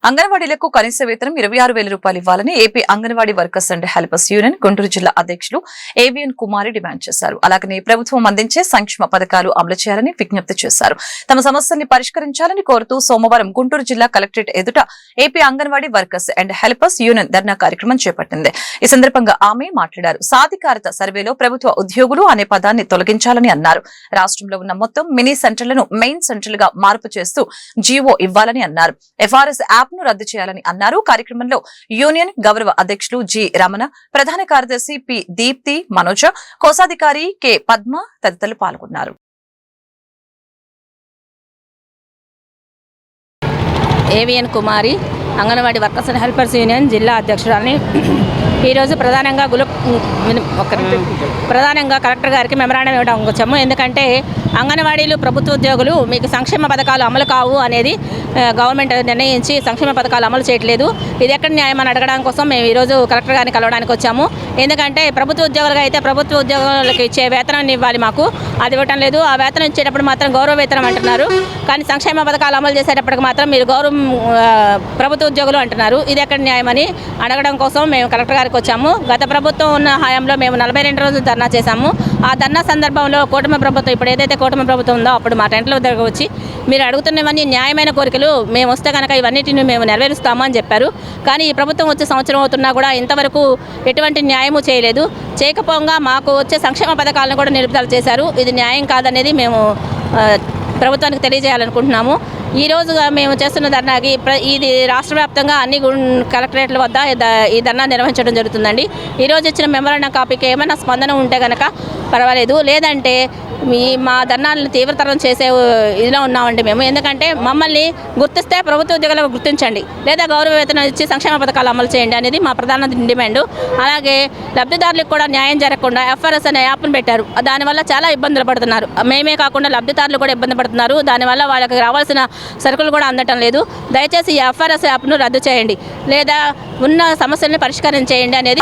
అంగన్వాడీలకు కనీస వేతనం 26,000 రూపాయలు ఇవ్వాలని AP anganwadi workers and helpers union Guntur జిల్లా అధ్యక్షులు ఏవిఎన్ కుమారి డిమాండ్ చేశారు. అలాగనే ప్రభుత్వం అందించే సంక్షేమ పథకాలు అమలు చేయాలని విజ్ఞప్తి చేశారు. తమ సమస్యల్ని పరిష్కరించాలని కోరుతూ సోమవారం గుంటూరు జిల్లా కలెక్టరేట్ ఎదుట AP anganwadi workers and helpers union dharna కార్యక్రమం చేపట్టింది. ఈ సందర్భంగా ఆమె మాట్లాడారు. సాధికారత సర్వేలో ప్రభుత్వ ఉద్యోగులు అనే పదాన్ని తొలగించాలని అన్నారు. రాష్ట్రంలో ఉన్న మొత్తం మినీ సెంటర్లను మెయిన్ సెంటర్లుగా మార్పు చేస్తూ జీవో ఇవ్వాలని అన్నారు. ఎఫ్ఆర్ఎస్ యాప్ ను రద్దు చేయాలని అన్నారు. కార్యక్రమంలో యూనియన్ గౌరవ అధ్యక్షులు జి రమణ, ప్రధాన కార్యదర్శి పి దీప్తి, మనోజ, కోశాధికారి కె పద్మ తదితరులు పాల్గొన్నారు. AVN Kumari, anganwadi workers and helpers union జిల్లా అధ్యక్షురాలని. ఈరోజు ప్రధానంగా కలెక్టర్ గారికి మెమరాండం ఇవ్వడం వచ్చాము. ఎందుకంటే అంగన్వాడీలు ప్రభుత్వ ఉద్యోగులు మీకు సంక్షేమ పథకాలు అమలు కావు అనేది గవర్నమెంట్ నిర్ణయించి సంక్షేమ పథకాలు అమలు చేయట్లేదు. ఇది ఎక్కడ న్యాయం అని అడగడం కోసం మేము ఈరోజు కలెక్టర్ గారిని కలవడానికి వచ్చాము. ఎందుకంటే ప్రభుత్వ ఉద్యోగులుగా అయితే ప్రభుత్వ ఉద్యోగులకు ఇచ్చే వేతనాన్ని ఇవ్వాలి, మాకు అది ఇవ్వటం లేదు. ఆ వేతనం ఇచ్చేటప్పుడు మాత్రం గౌరవ వేతనం అంటున్నారు, కానీ సంక్షేమ పథకాలు అమలు చేసేటప్పటికి మాత్రం మీరు ప్రభుత్వ ఉద్యోగులు అంటున్నారు. ఇది ఎక్కడ న్యాయం అని అడగడం కోసం మేము కలెక్టర్ గారికి వచ్చాము. గత ప్రభుత్వం ఉన్న హయాంలో మేము 42 రోజులు ధర్నా చేశాము. ఆ ధర్నా సందర్భంలో కూటమి ప్రభుత్వం, ఇప్పుడు ఏదైతే కూటమి ప్రభుత్వం ఉందో అప్పుడు మా టెంట్ల దగ్గర వచ్చి మీరు అడుగుతున్నవన్నీ న్యాయమైన కోరికలు, మేము వస్తే కనుక ఇవన్నిటిని మేము నెరవేరుస్తాము అని చెప్పారు. కానీ ఈ ప్రభుత్వం వచ్చే సంవత్సరం అవుతున్నా కూడా ఇంతవరకు ఎటువంటి న్యాయము చేయలేదు. చేయకపోగా మాకు వచ్చే సంక్షేమ పథకాలను కూడా నిలుపుదల చేశారు. ఇది న్యాయం కాదనేది మేము ప్రభుత్వానికి తెలియజేయాలనుకుంటున్నాము. ఈ రోజుగా మేము చేస్తున్న ధర్నాకి ఇది రాష్ట్ర వ్యాప్తంగా అన్ని కలెక్టరేట్ల వద్ద ఈ ధర్నా నిర్వహించడం జరుగుతుందండి. ఈరోజు ఇచ్చిన మెమరాండం కాపీకి ఏమైనా స్పందన ఉంటే కనుక పర్వాలేదు, లేదంటే మా ధర్నాలను తీవ్రతరం చేసే ఇదిలో ఉన్నామండి మేము. ఎందుకంటే మమ్మల్ని గుర్తిస్తే ప్రభుత్వ ఉద్యోగులకు గుర్తించండి, లేదా గౌరవ వేతనం ఇచ్చి సంక్షేమ పథకాలు అమలు చేయండి అనేది మా ప్రధాన డిమాండ్. అలాగే లబ్ధిదారులకు కూడా న్యాయం జరగకుండా ఎఫ్ఆర్ఎస్ అనే యాప్ను పెట్టారు. దానివల్ల చాలా ఇబ్బందులు పడుతున్నారు. మేమే కాకుండా లబ్ధిదారులు కూడా ఇబ్బంది పడుతున్నారు. దానివల్ల వాళ్ళకి రావాల్సిన సరుకులు కూడా అందటం లేదు. దయచేసి ఈ ఎఫ్ఆర్ఎస్ యాప్ను రద్దు చేయండి, లేదా ఉన్న సమస్యలను పరిష్కారం చేయండి అనేది